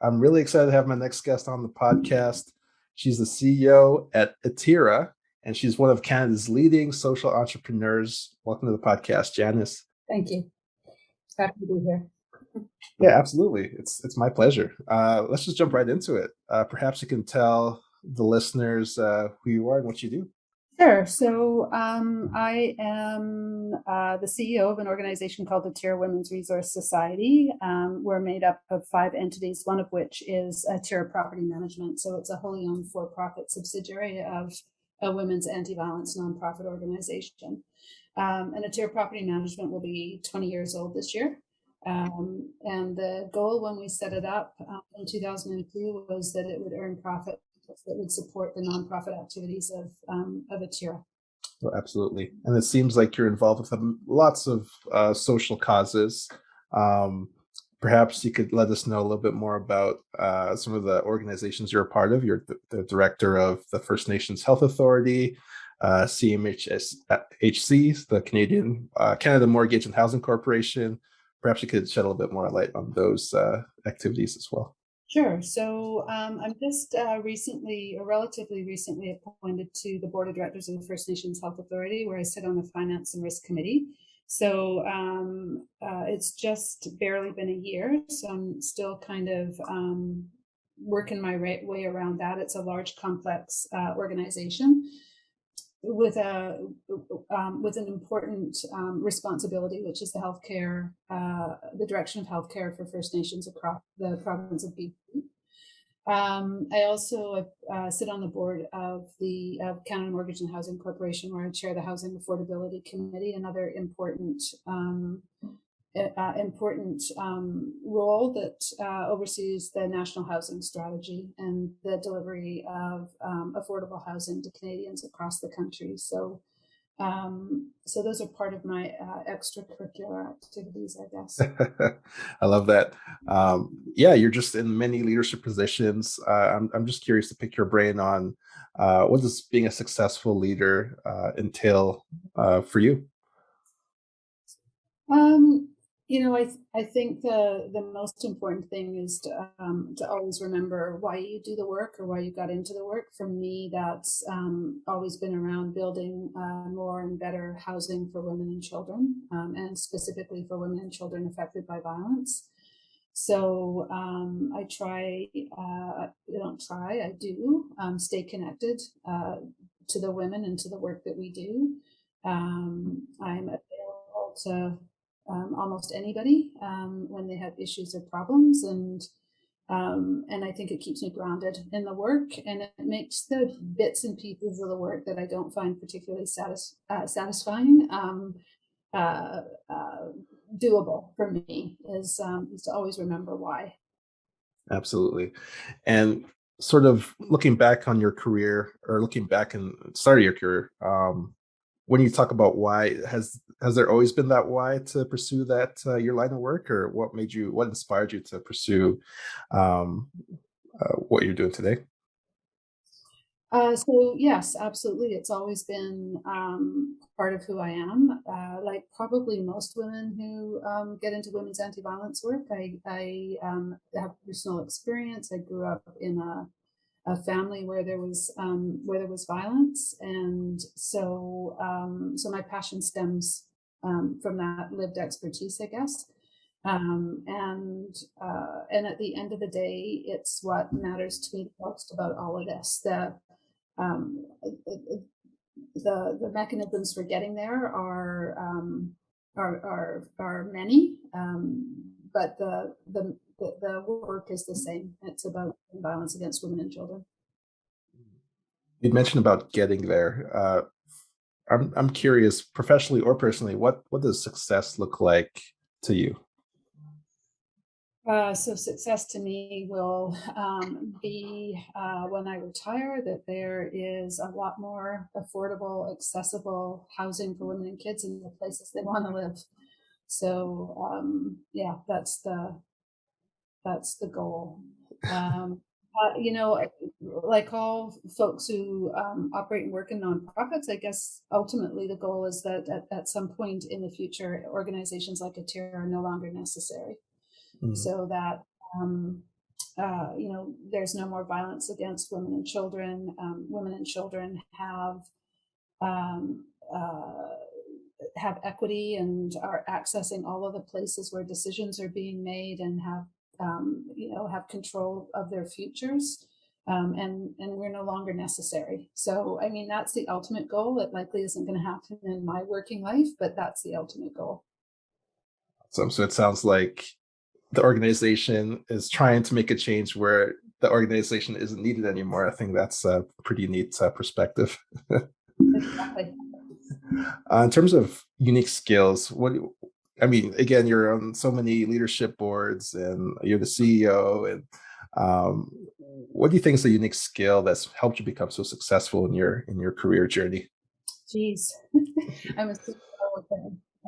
I'm really excited to have my next guest on the podcast. She's the CEO at Atira, and she's one of Canada's leading social entrepreneurs. Welcome to the podcast, Janice. Thank you. Happy to be here. Yeah, absolutely. It's my pleasure. Let's just jump right into it. Perhaps you can tell the listeners who you are and what you do. Sure. I am the CEO of an organization called Atira Women's Resource Society. We're made up of 5 entities, one of which is Atira Property Management. So it's a wholly owned for-profit subsidiary of a women's anti-violence nonprofit organization. And Atira Property Management will be 20 years old this year. And the goal when we set it up in 2002 was that it would earn profit that would support the nonprofit activities of Atira. Well, absolutely. And it seems like you're involved with lots of social causes. Um, Perhaps you could let us know a little bit more about some of the organizations you're a part of. You're the director of the First Nations Health Authority, CMHC, the Canada Mortgage and Housing Corporation. Perhaps you could shed a little bit more light on those activities as well. Sure. I'm just relatively recently appointed to the board of directors of the First Nations Health Authority, where I sit on the Finance and Risk Committee. It's just barely been a year, so I'm still kind of working my way around that. It's a large, complex organization with an important responsibility, which is the direction of healthcare for First Nations across the province of BC. I also sit on the board of the Canada Mortgage and Housing Corporation, where I chair the Housing Affordability Committee, another important role that oversees the national housing strategy and the delivery of affordable housing to Canadians across the country. So those are part of my extracurricular activities, I guess. I love that. Yeah, you're just in many leadership positions. I'm just curious to pick your brain on what does being a successful leader entail for you? I think the most important thing is to always remember why you do the work or why you got into the work. For me, that's always been around building more and better housing for women and children, and specifically for women and children affected by violence. So I do stay connected to the women and to the work that we do. I'm available to almost anybody when they have issues or problems, and I think it keeps me grounded in the work, and it makes the bits and pieces of the work that I don't find particularly satisfying doable for me. Is to always remember why. Absolutely. And sort of looking back on your career or looking back and start of your career, when you talk about why, has there always been that why to pursue that your line of work, or what inspired you to pursue um, what you're doing today? So yes, absolutely. It's always been part of who I am. Like probably most women who get into women's anti-violence work, I have personal experience. I grew up in a family where there was violence, and so my passion stems from that lived expertise, I guess. And at the end of the day, it's what matters to me the most about all of this. Um, the mechanisms for getting there are many, but the work is the same. It's about violence against women and children. You mentioned about getting there. I'm curious, professionally or personally, what does success look like to you? So success to me will be when I retire, that there is a lot more affordable, accessible housing for women and kids in the places they want to live. So yeah, that's the goal. Like all folks who operate and work in nonprofits, I guess ultimately the goal is that at some point in the future, organizations like Atira are no longer necessary. Mm. So that there's no more violence against women and children. Women and children um, uh, have equity and are accessing all of the places where decisions are being made and have control of their futures. And we're no longer necessary. So, I mean, that's the ultimate goal. It likely isn't going to happen in my working life, but that's the ultimate goal. So it sounds like the organization is trying to make a change where the organization isn't needed anymore. I think that's a pretty neat perspective. Exactly. In terms of unique skills, I mean, again, you're on so many leadership boards and you're the CEO. And what do you think is a unique skill that's helped you become so successful in your career journey? Geez, I'm a CEO.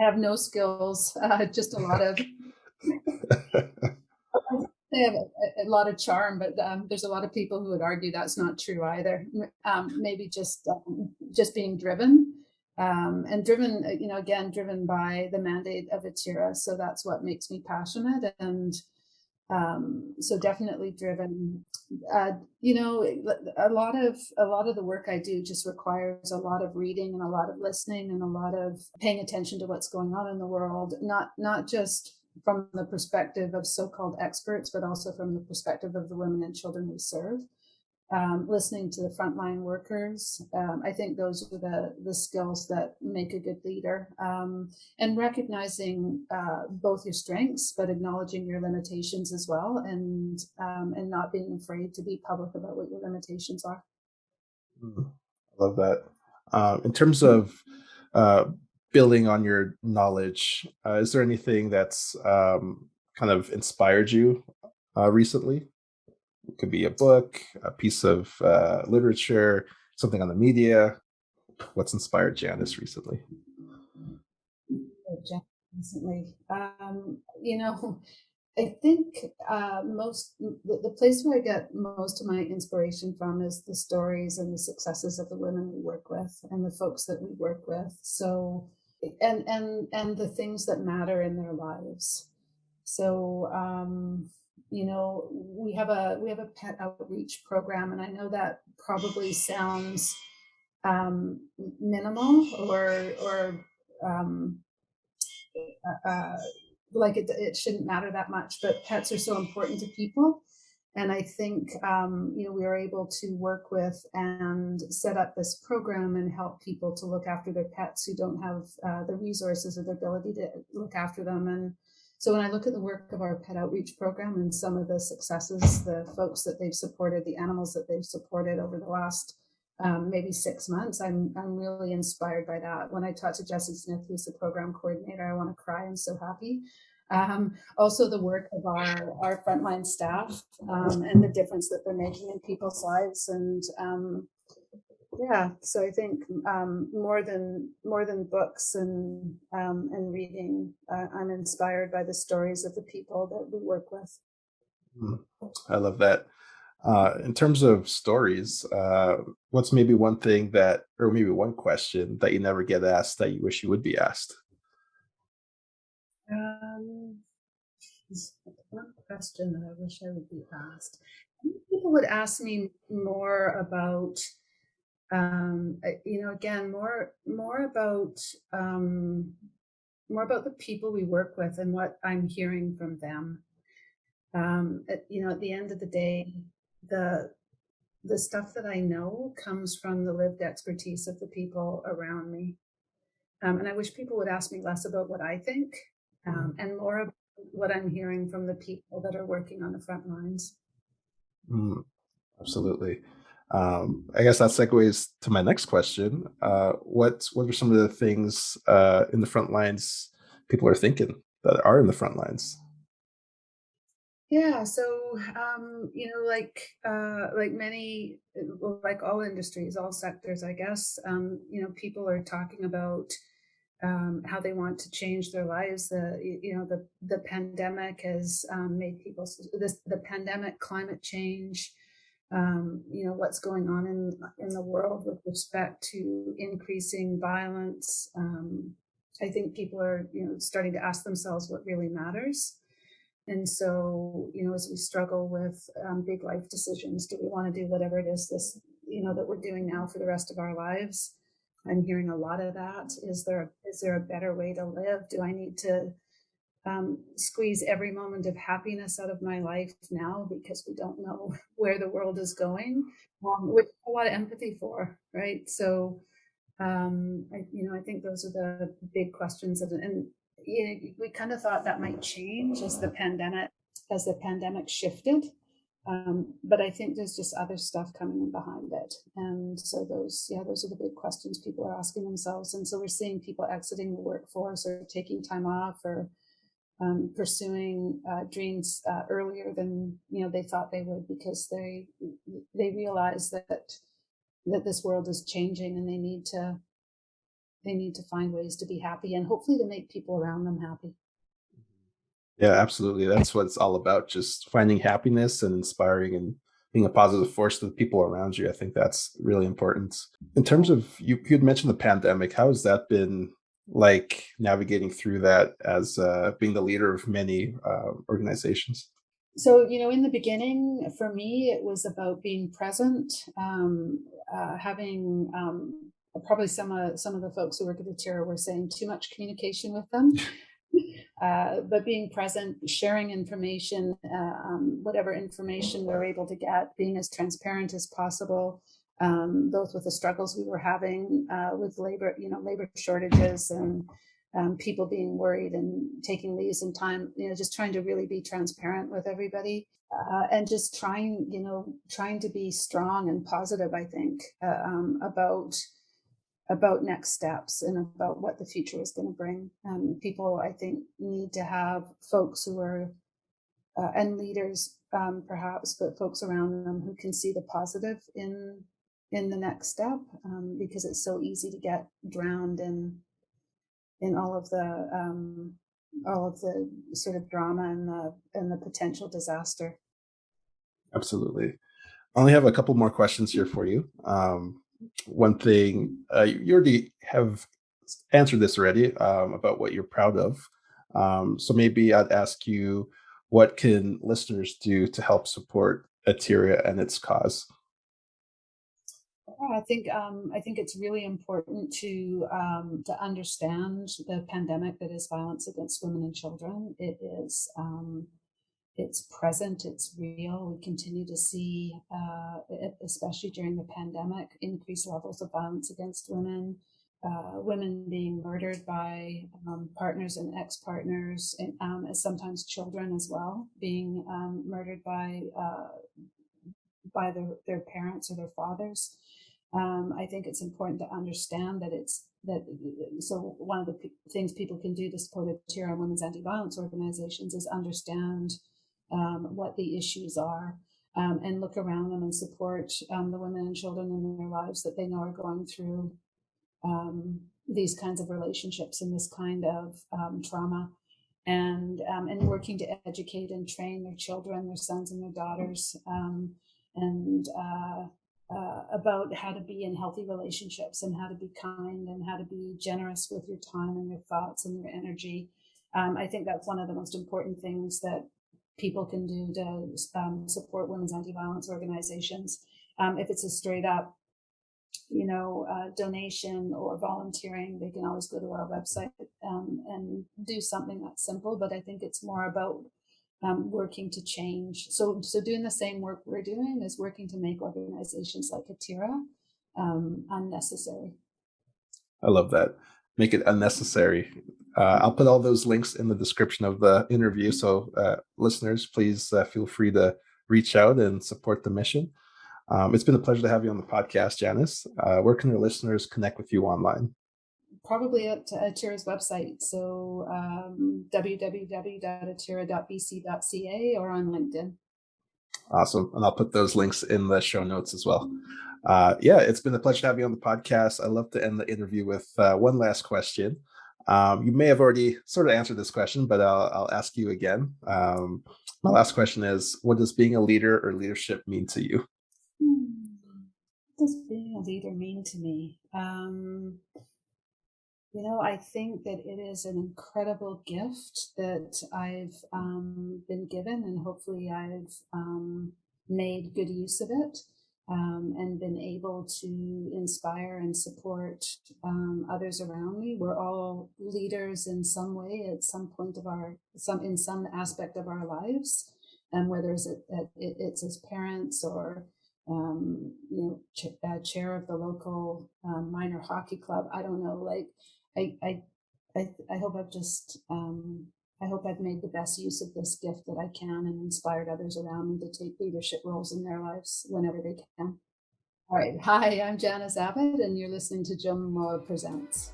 I have no skills, just a lot of they have a lot of charm, but there's a lot of people who would argue that's not true either. Maybe just being driven, and driven, again, driven by the mandate of Atira. So that's what makes me passionate, and so definitely driven. A lot of the work I do just requires a lot of reading and a lot of listening and a lot of paying attention to what's going on in the world, not just from the perspective of so-called experts, but also from the perspective of the women and children we serve. Listening to the frontline workers. I think those are the skills that make a good leader, and recognizing both your strengths, but acknowledging your limitations as well, and not being afraid to be public about what your limitations are. I love that. In terms of uh, building on your knowledge, is there anything that's kind of inspired you recently? It could be a book, a piece of literature, something on the media. What's inspired Janice recently? Recently, I think the place where I get most of my inspiration from is the stories and the successes of the women we work with and the folks that we work with. So, and the things that matter in their lives. So, we have a pet outreach program, and I know that probably sounds minimal or um, uh, like it shouldn't matter that much, but pets are so important to people. And I think, we are able to work with and set up this program and help people to look after their pets who don't have the resources or the ability to look after them. And so when I look at the work of our pet outreach program and some of the successes, the folks that they've supported, the animals that they've supported over the last maybe 6 months, I'm really inspired by that. When I talk to Jessie Smith, who's the program coordinator, I want to cry. I'm so happy. Also, the work of our frontline staff, and the difference that they're making in people's lives, and yeah. So I think more than books and reading, I'm inspired by the stories of the people that we work with. Mm, I love that. In terms of stories, what's maybe one thing that, or maybe one question that you never get asked that you wish you would be asked? Um, One question that I wish I would be asked. People would ask me more about, again, more about the people we work with and what I'm hearing from them. At the end of the day, the the stuff that I know comes from the lived expertise of the people around me. And I wish people would ask me less about what I think, and more about what I'm hearing from the people that are working on the front lines. Mm, absolutely. I guess that segues to my next question. What are some of the things in the front lines people are thinking that are in the front lines? Yeah, so like many, well, like all industries, all sectors, I guess, people are talking about how they want to change their lives. The pandemic has made people the pandemic, climate change, what's going on in the world with respect to increasing violence. I think people are starting to ask themselves what really matters. And so, as we struggle with big life decisions, do we want to do whatever it is that we're doing now for the rest of our lives? I'm hearing a lot of that. Is there a better way to live? Do I need to squeeze every moment of happiness out of my life now because we don't know where the world is going? Which a lot of empathy for, right? So I think those are the big questions, and we kind of thought that might change as the pandemic shifted. But I think there's just other stuff coming in behind it, and so those are the big questions people are asking themselves. And so we're seeing people exiting the workforce or taking time off or pursuing dreams earlier than they thought they would, because they realize that this world is changing, and they need to find ways to be happy and hopefully to make people around them happy. Yeah, absolutely. That's what it's all about, just finding happiness and inspiring and being a positive force to the people around you. I think that's really important. In terms of you'd mentioned the pandemic. How has that been like navigating through that as being the leader of many organizations? So, in the beginning, for me, it was about being present, having probably some of the folks who work at Atira were saying too much communication with them. But being present, sharing information, whatever information we were able to get, being as transparent as possible, both with the struggles we were having with labor shortages and people being worried and taking leaves and time, just trying to really be transparent with everybody, and just trying to be strong and positive, I think, about next steps and about what the future is going to bring. People, I think, need to have folks who are and leaders, perhaps, but folks around them who can see the positive in the next step, because it's so easy to get drowned in all of the sort of drama and the potential disaster. Absolutely. I only have a couple more questions here for you. One thing, you already have answered this already, about what you're proud of. So maybe I'd ask you, what can listeners do to help support Atira and its cause? Yeah, I think it's really important to understand the pandemic that is violence against women and children. It's present, it's real. We continue to see, especially during the pandemic, increased levels of violence against women, women being murdered by partners and ex-partners, and sometimes children as well, being murdered by their parents or their fathers. I think it's important to understand that it's that. So one of the things people can do to support Atira and women's anti-violence organizations is understand what the issues are, and look around them and support the women and children in their lives that they know are going through these kinds of relationships and this kind of trauma, and working to educate and train their children, their sons and their daughters, and about how to be in healthy relationships and how to be kind and how to be generous with your time and your thoughts and your energy. I think that's one of the most important things that people can do to support women's anti-violence organizations. If it's a straight up, donation or volunteering, they can always go to our website and do something that's simple. But I think it's more about working to change. So doing the same work we're doing is working to make organizations like Atira unnecessary. I love that. Make it unnecessary. I'll put all those links in the description of the interview. So, listeners, please feel free to reach out and support the mission. It's been a pleasure to have you on the podcast, Janice. Where can our listeners connect with you online? Probably at Atira's website. So www.atira.bc.ca or on LinkedIn. Awesome. And I'll put those links in the show notes as well. Yeah, it's been a pleasure to have you on the podcast. I love to end the interview with one last question. You may have already sort of answered this question, but I'll ask you again. My last question is, what does being a leader or leadership mean to you? What does being a leader mean to me? I think that it is an incredible gift that I've been given, and hopefully I've made good use of it, and been able to inspire and support others around me. We're all leaders in some way at some point of in some aspect of our lives, and whether it's as parents or chair of the local minor hockey club. I don't know. Like, I hope I hope I've made the best use of this gift that I can, and inspired others around me to take leadership roles in their lives whenever they can. All right. Hi, I'm Janice Abbott, and you're listening to Joe Momoh Presents.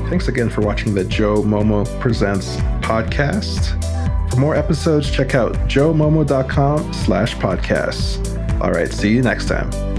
Thanks again for watching the Joe Momoh Presents podcast. For more episodes, check out joemomo.com/podcasts. All right, see you next time.